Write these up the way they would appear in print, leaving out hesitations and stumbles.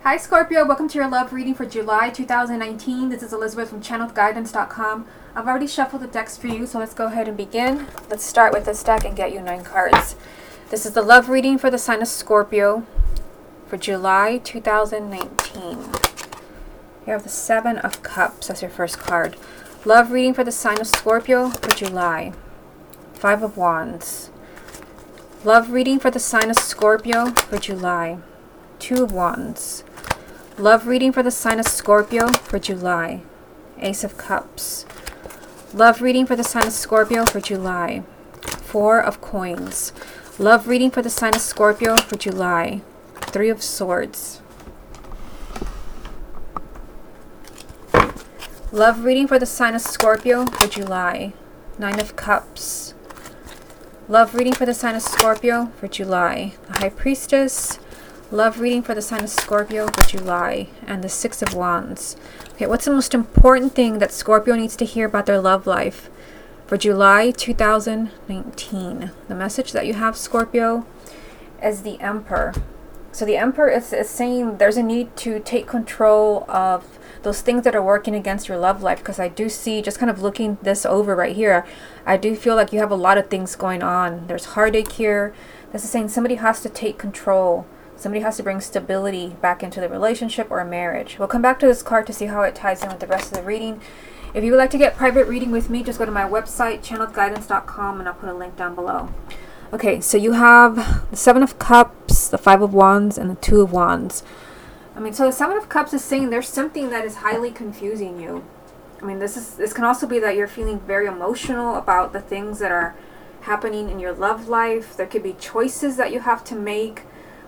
Hi Scorpio, welcome to your love reading for July 2019. This is Elizabeth from channelguidance.com. I've already shuffled the decks for you, so let's go ahead and begin. Let's start with this deck and get you 9 cards. This is the love reading for the sign of Scorpio for July 2019. You have the 7 of Cups, that's your first card. Love reading for the sign of Scorpio for July. 5 of Wands. Love reading for the sign of Scorpio for July. 2 of Wands. Love reading for the sign of Scorpio for July. Ace of Cups. Love reading for the sign of Scorpio for July. 4 of Coins. Love reading for the sign of Scorpio for July. 3 of Swords. Love reading for the sign of Scorpio for July. 9 of Cups. Love reading for the sign of Scorpio for July. The High Priestess. Love reading for the sign of Scorpio for July. And the 6 of Wands. Okay, what's the most important thing that Scorpio needs to hear about their love life for July 2019? The message that you have, Scorpio, is the Emperor. So the Emperor is saying there's a need to take control of those things that are working against your love life, because I do see, just kind of looking this over right here, I do feel like you have a lot of things going on. There's heartache here. This is saying somebody has to take control. Somebody has to bring stability back into the relationship or a marriage. We'll come back to this card to see how it ties in with the rest of the reading. If you would like to get private reading with me, just go to my website, channelguidance.com, and I'll put a link down below. Okay, so you have the 7 of Cups, the 5 of Wands, and the 2 of Wands. So the 7 of Cups is saying there's something that is highly confusing you. This can also be that you're feeling very emotional about the things that are happening in your love life. There could be choices that you have to make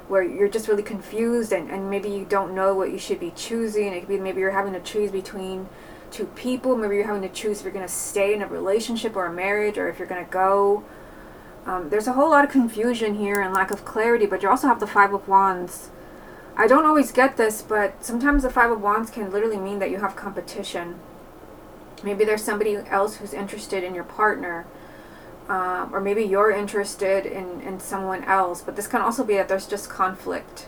where you're just really confused and maybe you don't know what you should be choosing. It could be maybe you're having to choose between 2 people. Maybe you're having to choose if you're going to stay in a relationship or a marriage, or if you're going to go. There's a whole lot of confusion here and lack of clarity, but you also have the 5 of Wands. I don't always get this, but sometimes the 5 of Wands can literally mean that you have competition. Maybe there's somebody else who's interested in your partner. Or maybe you're interested in someone else, but this can also be that there's just conflict,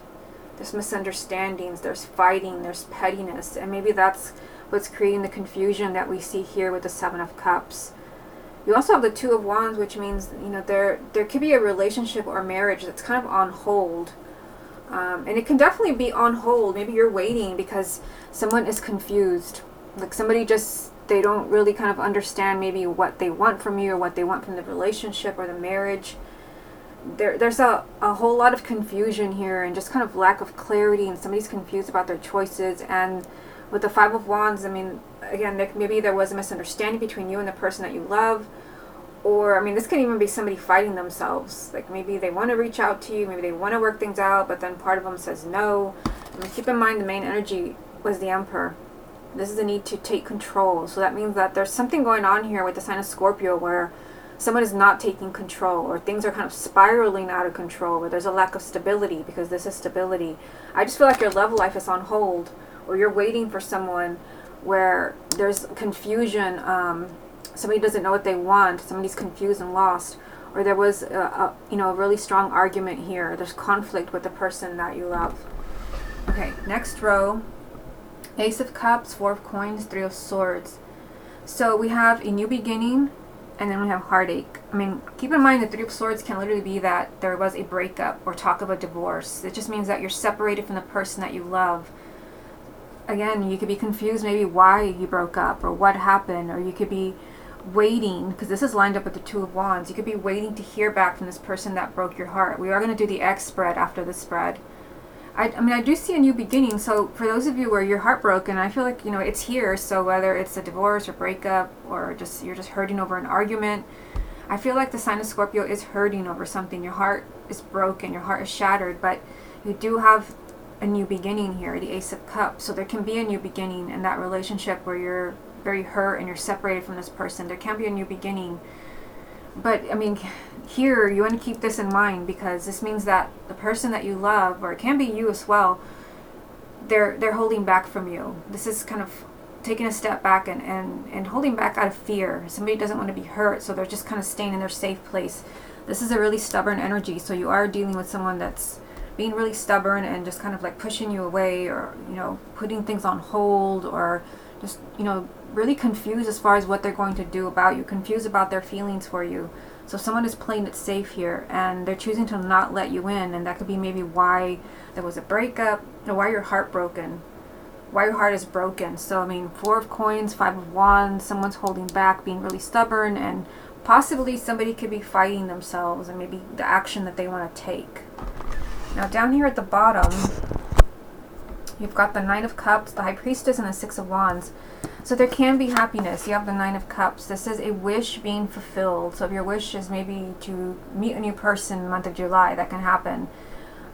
there's misunderstandings, there's fighting, there's pettiness, and maybe that's what's creating the confusion that we see here with the 7 of Cups. You also have the 2 of Wands, which means there could be a relationship or marriage that's kind of on hold, and it can definitely be on hold. Maybe you're waiting because someone is confused, like somebody just, they don't really kind of understand maybe what they want from you or what they want from the relationship or the marriage. There's a whole lot of confusion here and just kind of lack of clarity, and somebody's confused about their choices. And with the 5 of Wands, again, maybe there was a misunderstanding between you and the person that you love. Or, this can even be somebody fighting themselves. Like maybe they want to reach out to you, maybe they want to work things out, but then part of them says no. Keep in mind the main energy was the Emperor. This is a need to take control. So that means that there's something going on here with the sign of Scorpio where someone is not taking control, or things are kind of spiraling out of control, where there's a lack of stability, because this is stability. I just feel like your love life is on hold, or you're waiting for someone where there's confusion. Somebody doesn't know what they want. Somebody's confused and lost. Or there was a really strong argument here. There's conflict with the person that you love. Okay, next row. Ace of Cups, 4 of Coins, 3 of Swords. So we have a new beginning, and then we have heartache. Keep in mind the 3 of Swords can literally be that there was a breakup or talk of a divorce. It just means that you're separated from the person that you love. Again, you could be confused maybe why you broke up or what happened, or you could be waiting, because this is lined up with the 2 of Wands. You could be waiting to hear back from this person that broke your heart. We are going to do the X spread after the spread. I do see a new beginning. So for those of you where you're heartbroken, I feel like, it's here. So whether it's a divorce or breakup, or you're just hurting over an argument, I feel like the sign of Scorpio is hurting over something. Your heart is broken, your heart is shattered, but you do have a new beginning here, the Ace of Cups. So there can be a new beginning in that relationship where you're very hurt and you're separated from this person. There can be a new beginning. But here you want to keep this in mind, because this means that the person that you love, or it can be you as well, they're holding back from you. This is kind of taking a step back and holding back out of fear. Somebody doesn't want to be hurt, so they're just kind of staying in their safe place. This is a really stubborn energy, so you are dealing with someone that's being really stubborn and just kind of like pushing you away, or, you know, putting things on hold, or just, you know, really confused as far as what they're going to do about you, confused about their feelings for you. So someone is playing it safe here, and they're choosing to not let you in, and that could be maybe why there was a breakup, or why you're heartbroken, why your heart is broken. So I mean, 4 of Coins, 5 of Wands, someone's holding back, being really stubborn, and possibly somebody could be fighting themselves and maybe the action that they want to take. Now down here at the bottom, you've got the Knight of Cups, the High Priestess, and the 6 of Wands. So there can be happiness. You have the 9 of Cups. This is a wish being fulfilled. So if your wish is maybe to meet a new person in the month of July, that can happen.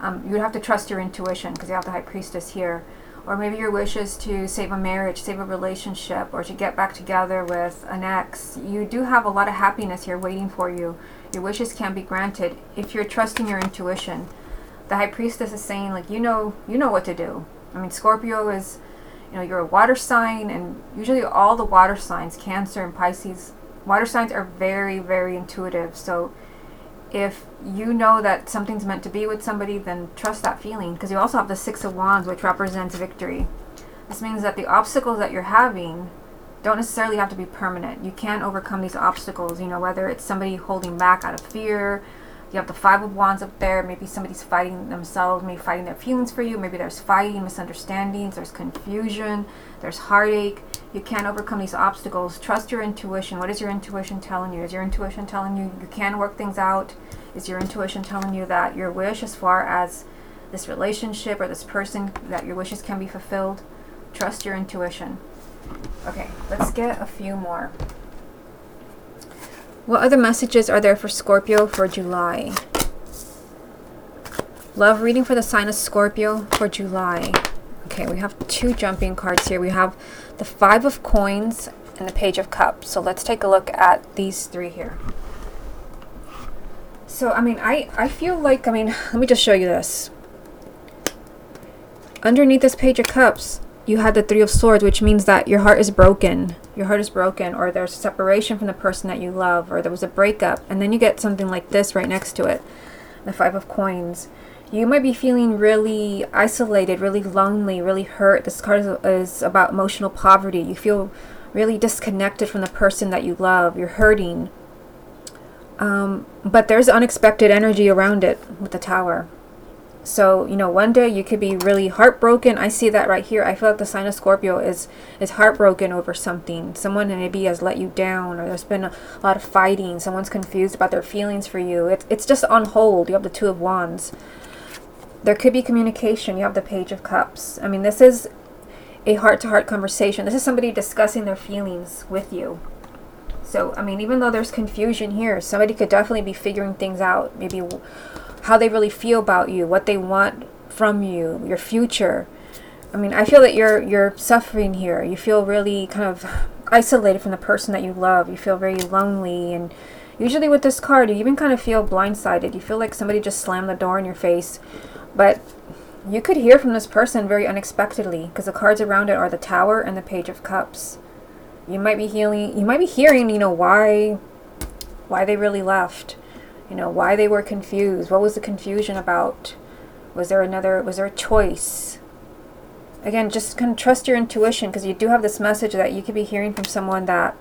You would have to trust your intuition because you have the High Priestess here. Or maybe your wish is to save a marriage, save a relationship, or to get back together with an ex. You do have a lot of happiness here waiting for you. Your wishes can be granted if you're trusting your intuition. The High Priestess is saying, like, you know what to do. I mean, Scorpio is, you know, you're a water sign, and usually all the water signs, Cancer and Pisces, water signs are very, very intuitive. So if you know that something's meant to be with somebody, then trust that feeling, because you also have the 6 of Wands, which represents victory. This means that the obstacles that you're having don't necessarily have to be permanent. You can overcome these obstacles, you know, whether it's somebody holding back out of fear. You have the 5 of Wands up there. Maybe somebody's fighting themselves, maybe fighting their feelings for you. Maybe there's fighting, misunderstandings, there's confusion, there's heartache. You can overcome these obstacles. Trust your intuition. What is your intuition telling you? Is your intuition telling you you can work things out? Is your intuition telling you that your wish as far as this relationship or this person, that your wishes can be fulfilled? Trust your intuition. Okay, let's get a few more. What other messages are there for Scorpio for July? Love reading for the sign of Scorpio for July. Okay, we have 2 jumping cards here. We have the 5 of Coins and the Page of Cups. So let's take a look at these 3 here. So, I mean, I feel like, I mean, let me just show you this. Underneath this Page of Cups, you had the 3 of Swords, which means that your heart is broken. Your heart is broken, or there's separation from the person that you love, or there was a breakup. And then you get something like this right next to it, the 5 of Coins. You might be feeling really isolated, really lonely, really hurt. This card is about emotional poverty. You feel really disconnected from the person that you love. You're hurting. But there's unexpected energy around it with the Tower. So, you know, one day you could be really heartbroken. I see that right here. I feel like the sign of Scorpio is heartbroken over something. Someone maybe has let you down, or there's been a lot of fighting. Someone's confused about their feelings for you. It's just on hold. You have the 2 of Wands. There could be communication. You have the Page of Cups. I mean, this is a heart-to-heart conversation. This is somebody discussing their feelings with you. So, I mean, even though there's confusion here, somebody could definitely be figuring things out. Maybe how they really feel about you, what they want from you, your future. I mean, I feel that you're suffering here. You feel really kind of isolated from the person that you love. You feel very lonely, and usually with this card, you even kind of feel blindsided. You feel like somebody just slammed the door in your face. But you could hear from this person very unexpectedly, because the cards around it are the Tower and the Page of Cups. You might be hearing, you know, why they really left. You know, why they were confused. What was the confusion about? Was there a choice? Again, just kind of trust your intuition, because you do have this message that you could be hearing from someone that,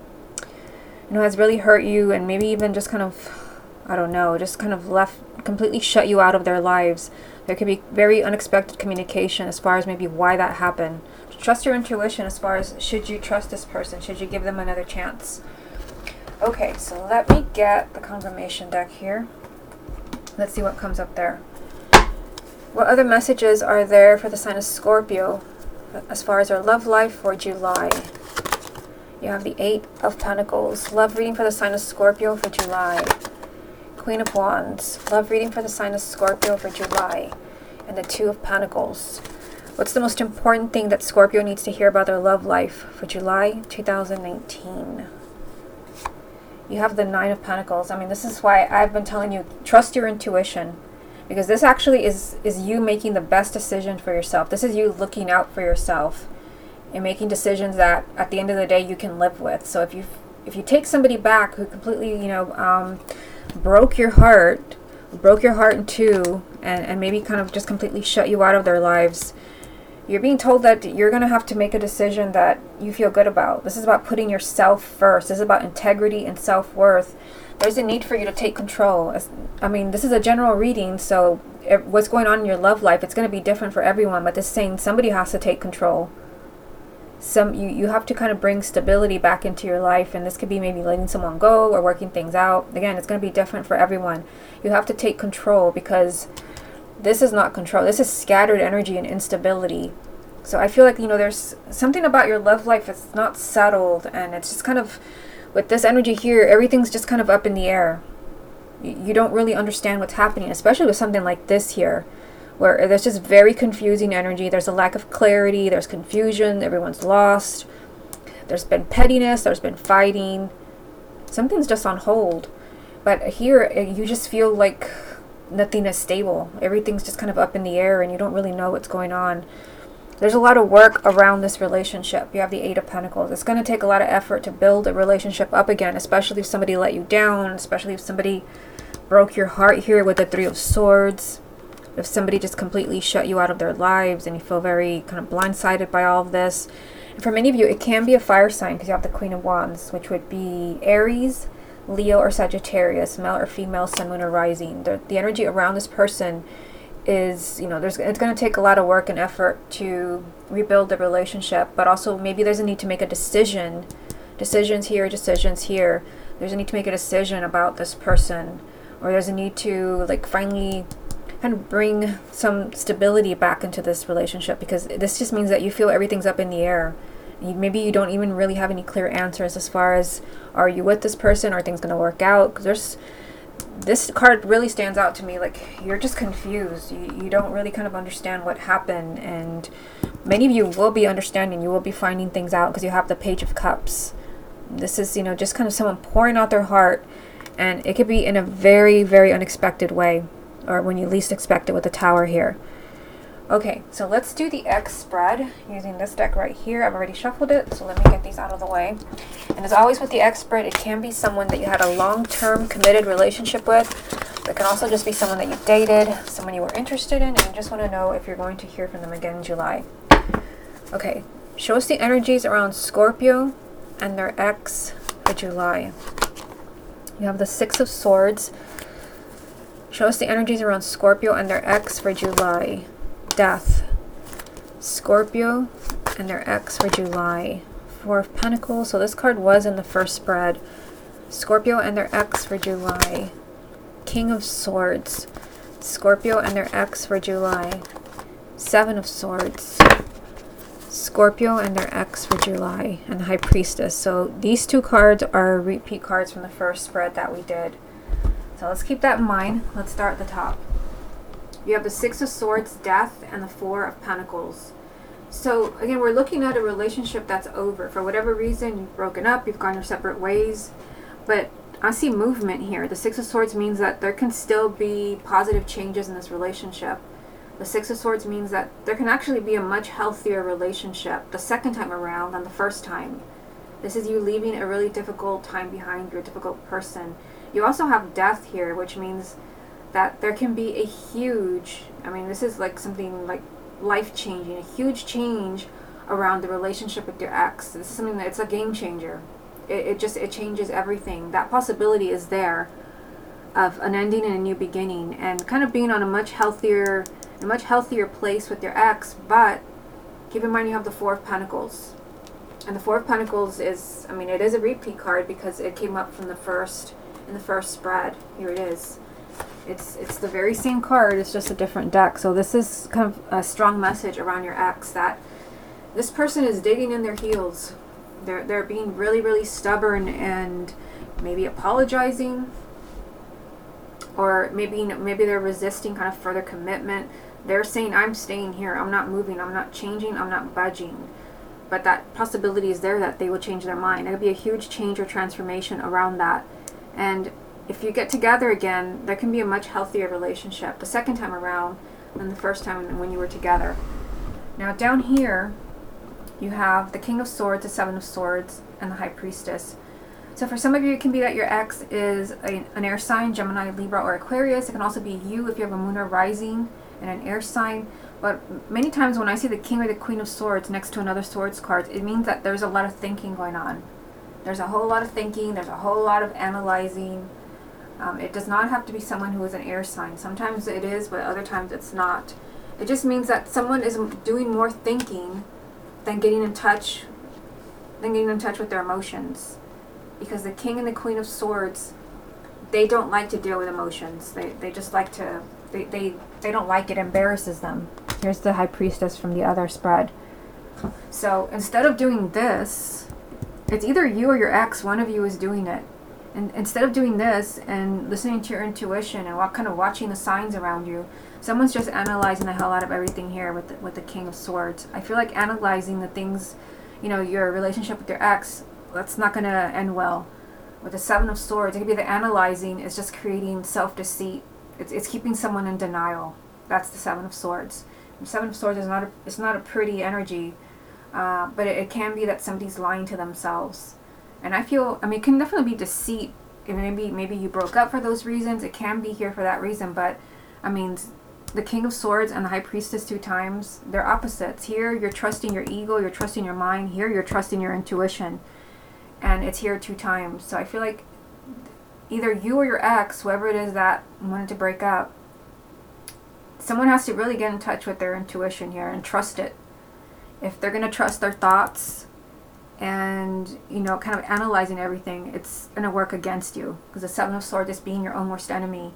you know, has really hurt you, and maybe even just kind of, I don't know, just kind of completely shut you out of their lives. There could be very unexpected communication as far as maybe why that happened. Trust your intuition as far as, should you trust this person? Should you give them another chance? Okay, so let me get the confirmation deck here. Let's see what comes up there. What other messages are there for the sign of Scorpio as far as their love life for July? You have the 8 of Pentacles. Love reading for the sign of Scorpio for July. Queen of Wands. Love reading for the sign of Scorpio for July. And the 2 of Pentacles. What's the most important thing that Scorpio needs to hear about their love life for July 2019? You have the 9 of Pentacles. I mean, this is why I've been telling you, trust your intuition. Because this actually is you making the best decision for yourself. This is you looking out for yourself and making decisions that at the end of the day you can live with. So if you take somebody back who completely, you know, broke your heart in 2, and maybe kind of just completely shut you out of their lives. You're being told that you're going to have to make a decision that you feel good about. This is about putting yourself first. This is about integrity and self-worth. There's a need for you to take control. I mean, this is a general reading, so what's going on in your love life, it's going to be different for everyone, but this is saying somebody has to take control. You have to kind of bring stability back into your life, and this could be maybe letting someone go or working things out. Again, it's going to be different for everyone. You have to take control, because this is not control. This is scattered energy and instability. So I feel like, there's something about your love life that's not settled, and it's just kind of, with this energy here, everything's just kind of up in the air. You don't really understand what's happening, especially with something like this here, where there's just very confusing energy. There's a lack of clarity. There's confusion. Everyone's lost. There's been pettiness. There's been fighting. Something's just on hold. But here, you just feel like nothing is stable. Everything's just kind of up in the air, and you don't really know what's going on. There's a lot of work around this relationship. You have the Eight of Pentacles. It's going to take a lot of effort to build a relationship up again, especially if somebody let you down, especially if somebody broke your heart here with the Three of Swords. If somebody just completely shut you out of their lives and you feel very kind of blindsided by all of this. And for many of you, it can be a fire sign, because you have the Queen of Wands, which would be Aries, Leo, or Sagittarius, male or female, sun, moon, or rising. The energy around this person is, it's going to take a lot of work and effort to rebuild the relationship, but also maybe there's a need to make a decision. Decisions here. There's a need to make a decision about this person, or there's a need to finally kind of bring some stability back into this relationship, because this just means that you feel everything's up in the air. Maybe you don't even really have any clear answers as far as, are you with this person? Are things going to work out? Because this card really stands out to me. You're just confused. You don't really kind of understand what happened, and many of you will be understanding. You will be finding things out, because you have the Page of Cups. This is, just kind of someone pouring out their heart, and it could be in a very, very unexpected way, or when you least expect it with the Tower here. Okay, so let's do the X spread using this deck right here. I've already shuffled it, so let me get these out of the way. And as always with the X spread, it can be someone that you had a long-term committed relationship with. It can also just be someone that you dated, someone you were interested in, and you just want to know if you're going to hear from them again in July. Okay, show us the energies around Scorpio and their ex for July. You have the Six of Swords. Show us the energies around Scorpio and their ex for July. Death. Scorpio and their ex for July. Four of Pentacles. So this card was in the first spread. Scorpio and their ex for July. King of Swords. Scorpio and their ex for July. Seven of Swords. Scorpio and their ex for July. And the High Priestess. So these two cards are repeat cards from the first spread that we did. So let's keep that in mind. Let's start at the top. You have the Six of Swords, Death, and the Four of Pentacles. So again, we're looking at a relationship that's over. For whatever reason, you've broken up, you've gone your separate ways. But I see movement here. The Six of Swords means that there can still be positive changes in this relationship. The Six of Swords means that there can actually be a much healthier relationship the second time around than the first time. This is you leaving a really difficult time behind, your difficult person. You also have Death here, which means that there can be a huge, this is something life-changing, a huge change around the relationship with your ex. This is something that it's a game changer. It changes everything. That possibility is there of an ending and a new beginning, and kind of being on a much healthier place with your ex. But keep in mind you have the Four of Pentacles. And the Four of Pentacles is, it is a repeat card because it came up from in the first spread. Here it is. It's the very same card, it's just a different deck. So this is kind of a strong message around your ex, that this person is digging in their heels. They're being really, really stubborn and maybe apologizing, or maybe they're resisting kind of further commitment. They're saying, I'm staying here, I'm not moving, I'm not changing, I'm not budging. But that possibility is there that they will change their mind. There could be a huge change or transformation around that. And if you get together again, there can be a much healthier relationship the second time around than the first time when you were together. Now down here, you have the King of Swords, the Seven of Swords, and the High Priestess. So for some of you, it can be that your ex is an air sign, Gemini, Libra, or Aquarius. It can also be you if you have a moon or rising and an air sign. But many times when I see the King or the Queen of Swords next to another Swords card, it means that there's a lot of thinking going on. There's a whole lot of thinking. There's a whole lot of analyzing. It does not have to be someone who is an air sign. Sometimes it is, but other times it's not. It just means that someone is doing more thinking than getting in touch with their emotions. Because the King and the Queen of Swords, they don't like to deal with emotions. They just like to, they don't like it. Embarrasses them. Here's the High Priestess from the other spread. So instead of doing this, it's either you or your ex, one of you is doing it. And instead of doing this and listening to your intuition and kind of watching the signs around you, someone's just analyzing the hell out of everything here with the King of Swords. I feel like analyzing the things, your relationship with your ex, that's not going to end well. With the Seven of Swords, it could be the analyzing is just creating self-deceit. It's keeping someone in denial. That's the Seven of Swords. The Seven of Swords is not a pretty energy, but it can be that somebody's lying to themselves. And I feel, it can definitely be deceit. Maybe you broke up for those reasons. It can be here for that reason. But, the King of Swords and the High Priestess 2 times, they're opposites. Here, you're trusting your ego. You're trusting your mind. Here, you're trusting your intuition. And it's here 2 times. So I feel like either you or your ex, whoever it is that wanted to break up, someone has to really get in touch with their intuition here and trust it. If they're going to trust their thoughts and, kind of analyzing everything, it's going to work against you. Because the Seven of Swords is being your own worst enemy.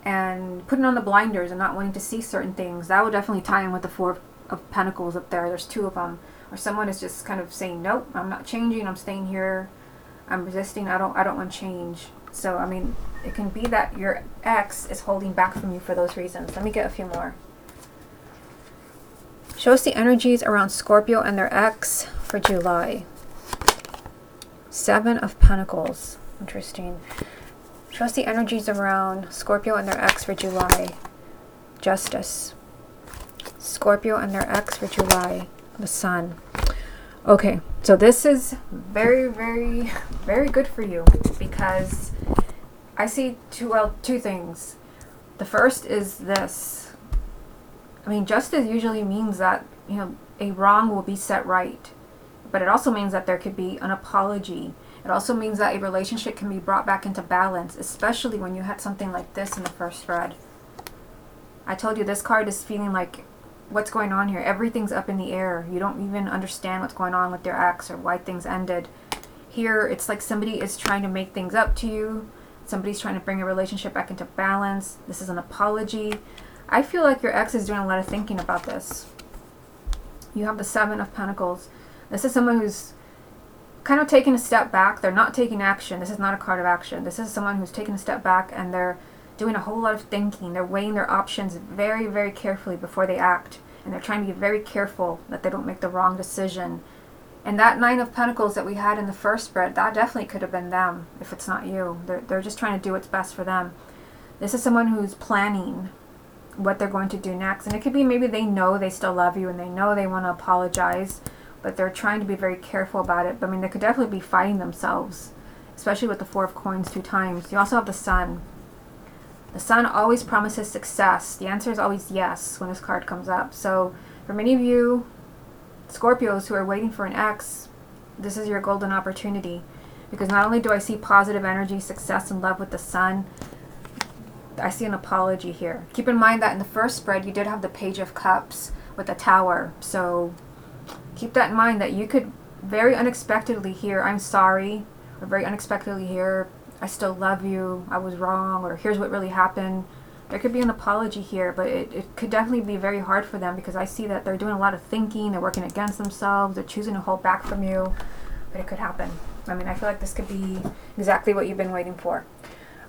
And putting on the blinders and not wanting to see certain things, that would definitely tie in with the Four of Pentacles up there. There's 2 of them. Or someone is just kind of saying, nope, I'm not changing, I'm staying here, I'm resisting, I don't want change. So, it can be that your ex is holding back from you for those reasons. Let me get a few more. Show us the energies around Scorpio and their ex for July. 7 of Pentacles. Interesting. Show us the energies around Scorpio and their ex for July. Justice. Scorpio and their ex for July. The Sun. Okay, so this is very, very, very good for you because I see two things. The first is this. Justice usually means that, a wrong will be set right. But it also means that there could be an apology. It also means that a relationship can be brought back into balance, especially when you had something like this in the first spread. I told you this card is feeling like, what's going on here? Everything's up in the air. You don't even understand what's going on with your ex or why things ended. Here, it's like somebody is trying to make things up to you. Somebody's trying to bring a relationship back into balance. This is an apology. I feel like your ex is doing a lot of thinking about this. You have the 7 of Pentacles. This is someone who's kind of taking a step back. They're not taking action. This is not a card of action. This is someone who's taking a step back and they're doing a whole lot of thinking. They're weighing their options very, very carefully before they act. And they're trying to be very careful that they don't make the wrong decision. And that 9 of Pentacles that we had in the first spread, that definitely could have been them if it's not you. They're just trying to do what's best for them. This is someone who's planning what they're going to do next. And it could be maybe they know they still love you and they know they want to apologize, but they're trying to be very careful about it. But they could definitely be fighting themselves, especially with the 4 of Coins 2 times. You also have the Sun. The Sun always promises success. The answer is always yes when this card comes up. So for many of you Scorpios who are waiting for an ex, this is your golden opportunity. Because not only do I see positive energy, success, and love with the Sun, I see an apology here. Keep in mind that in the first spread, you did have the Page of Cups with the Tower. So keep that in mind that you could very unexpectedly hear, I'm sorry, or very unexpectedly hear, I still love you, I was wrong, or here's what really happened. There could be an apology here, but it could definitely be very hard for them because I see that they're doing a lot of thinking, they're working against themselves, they're choosing to hold back from you, but it could happen. I feel like this could be exactly what you've been waiting for.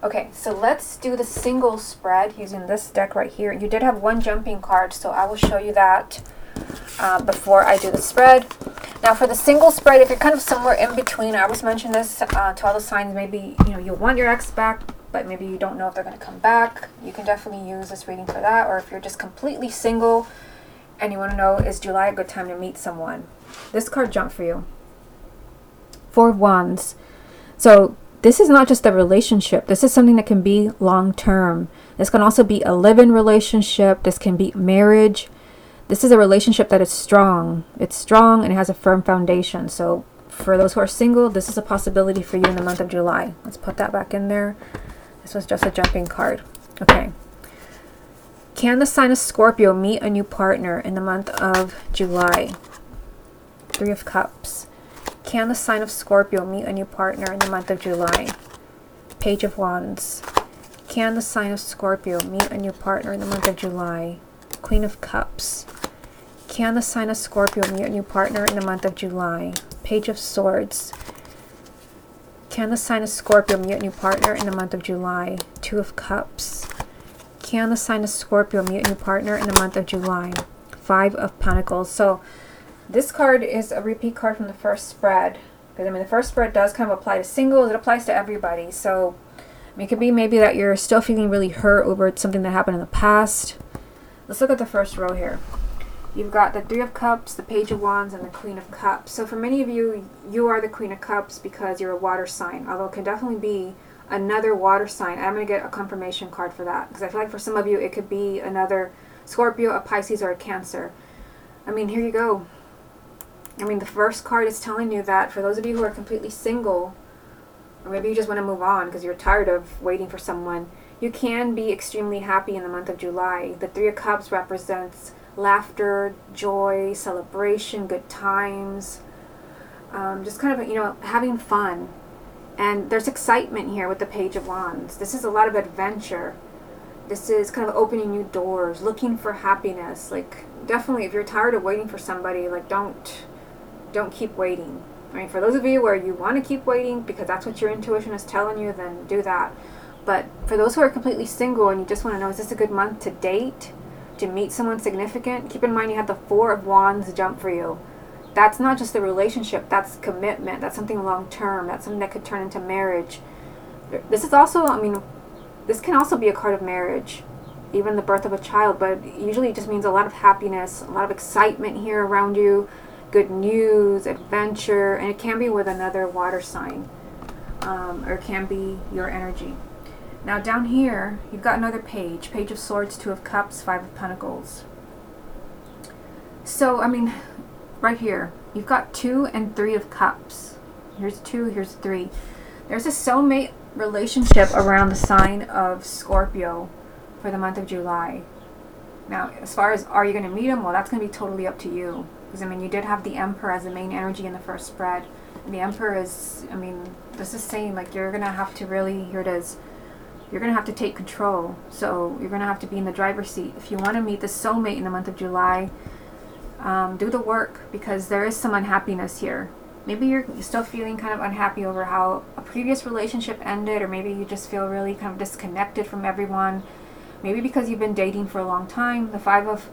Okay, so let's do the single spread using this deck right here. You did have 1 jumping card, so I will show you that before I do the spread. Now for the single spread, if you're kind of somewhere in between, I always mention this to all the signs, maybe you want your ex back, but maybe you don't know if they're going to come back. You can definitely use this reading for that. Or if you're just completely single and you want to know, is July a good time to meet someone? This card jumped for you. 4 of Wands. So this is not just a relationship. This is something that can be long-term. This can also be a live-in relationship. This can be marriage. This is a relationship that is strong. It's strong and it has a firm foundation. So for those who are single, this is a possibility for you in the month of July. Let's put that back in there. This was just a jumping card. Okay. Can the sign of Scorpio meet a new partner in the month of July? Three of Cups. Can the sign of Scorpio meet a new partner in the month of July? Page of Wands. Can the sign of Scorpio meet a new partner in the month of July? Queen of Cups. Can the sign of Scorpio meet a new partner in the month of July? Page of Swords. Can the sign of Scorpio meet a new partner in the month of July? Two of Cups. Can the sign of Scorpio meet a new partner in the month of July? Five of Pentacles. So this card is a repeat card from the first spread. Because, I mean, the first spread does kind of apply to singles. It applies to everybody. So, I mean, it could be maybe that you're still feeling really hurt over something that happened in the past. Let's look at the first row here. You've got the Three of Cups, the Page of Wands, and the Queen of Cups. So for many of you, you are the Queen of Cups because you're a water sign. Although it can definitely be another water sign. I'm going to get a confirmation card for that. Because I feel like for some of you, it could be another Scorpio, a Pisces, or a Cancer. I mean, here you go. I mean, the first card is telling you that for those of you who are completely single, or maybe you just want to move on because you're tired of waiting for someone, you can be extremely happy in the month of July. The Three of Cups represents laughter, joy, celebration, good times, just kind of, you know, having fun. And there's excitement here with the Page of Wands. This is a lot of adventure. This is kind of opening new doors, looking for happiness. Like, definitely, if you're tired of waiting for somebody, like, don't keep waiting. I mean, for those of you where you want to keep waiting because that's what your intuition is telling you, then do that. But for those who are completely single and you just want to know, is this a good month to date, to meet someone significant? Keep in mind you have the Four of Wands jump for you. That's not just a relationship, that's commitment, that's something long-term, that's something that could turn into marriage. This is also, I mean, this can also be a card of marriage, even the birth of a child, but usually it just means a lot of happiness, a lot of excitement here around you, good news, adventure, and it can be with another water sign, or it can be your energy. Now down here, you've got another page, Page of Swords, Two of Cups, Five of Pentacles. So, I mean, right here, you've got Two and Three of Cups. Here's two, here's three. There's a soulmate relationship around the sign of Scorpio for the month of July. Now, as far as are you going to meet them, well, that's going to be totally up to you. Because, I mean, you did have the Emperor as the main energy in the first spread. And the Emperor is, I mean, this is saying, like, you're going to have to really, here it is, you're going to have to take control. So you're going to have to be in the driver's seat. If you want to meet the soulmate in the month of July, do the work, because there is some unhappiness here. Maybe you're still feeling kind of unhappy over how a previous relationship ended, or maybe you just feel really kind of disconnected from everyone. Maybe because you've been dating for a long time. The Five of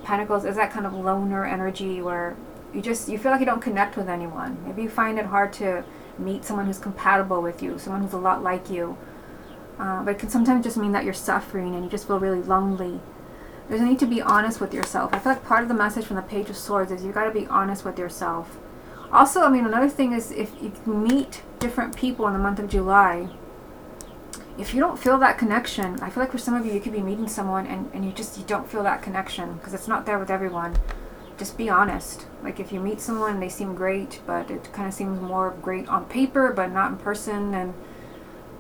Pentacles is that kind of loner energy where you feel like you don't connect with anyone. Maybe you find it hard to meet someone who's compatible with you, someone who's a lot like you. But it can sometimes just mean that you're suffering and you just feel really lonely. There's a need to be honest with yourself. I feel like part of the message from the Page of Swords is you got to be honest with yourself. Also, I mean, another thing is if you meet different people in the month of July, if you don't feel that connection, I feel like for some of you, you could be meeting someone and you don't feel that connection because it's not there with everyone. Just be honest. Like, if you meet someone, they seem great, but it kind of seems more great on paper, but not in person, and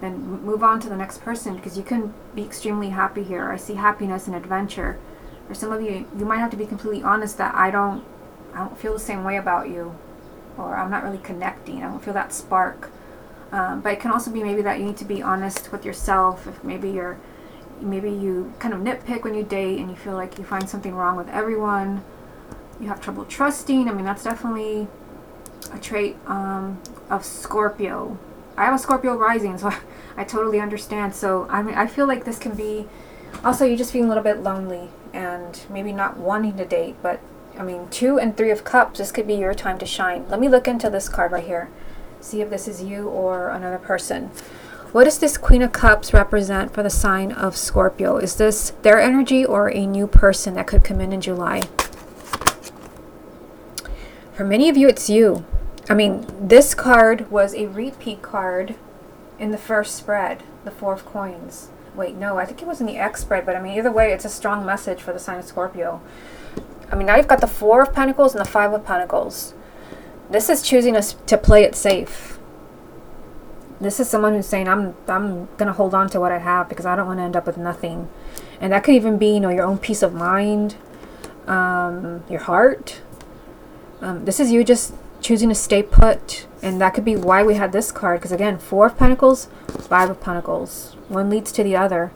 then move on to the next person, because you can be extremely happy here. I see happiness and adventure. For some of you, you might have to be completely honest that I don't feel the same way about you, or I'm not really connecting. I don't feel that spark. But it can also be maybe that you need to be honest with yourself. If maybe you kind of nitpick when you date and you feel like you find something wrong with everyone. You have trouble trusting. I mean, that's definitely a trait of Scorpio. I have a Scorpio rising, so I totally understand. So I mean, I feel like this can be also you just feeling a little bit lonely and maybe not wanting to date. But I mean, Two and Three of Cups, this could be your time to shine. Let me look into this card right here. See if this is you or another person. What does this Queen of Cups represent for the sign of Scorpio? Is this their energy or a new person that could come in July? For many of you, it's you. I mean, this card was a repeat card in the first spread, the Four of Coins. Wait, no, I think it was in the X spread, but I mean, either way, it's a strong message for the sign of Scorpio. I mean, now you've got the Four of Pentacles and the Five of Pentacles. This is choosing to play it safe. This is someone who's saying, I'm going to hold on to what I have because I don't want to end up with nothing. And that could even be, you know, your own peace of mind, your heart. This is you just choosing to stay put. And that could be why we had this card. Because again, Four of Pentacles, Five of Pentacles. One leads to the other.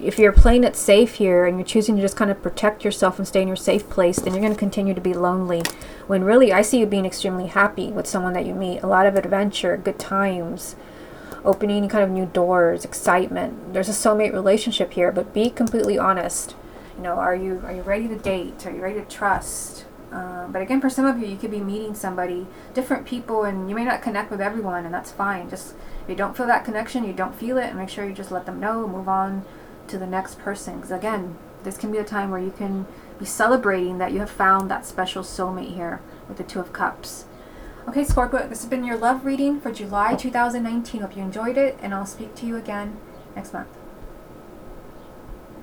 If you're playing it safe here and you're choosing to just kind of protect yourself and stay in your safe place, then you're going to continue to be lonely. When really, I see you being extremely happy with someone that you meet. A lot of adventure, good times, opening kind of new doors, excitement. There's a soulmate relationship here, but be completely honest. You know, are you ready to date? Are you ready to trust? But again, for some of you, you could be meeting somebody, different people, and you may not connect with everyone, and that's fine. Just if you don't feel that connection, you don't feel it, and make sure you just let them know, move on to the next person. Because again, this can be a time where you can be celebrating that you have found that special soulmate here with the Two of Cups. Okay, Scorpio, this has been your love reading for July 2019. Hope you enjoyed it, and I'll speak to you again next month.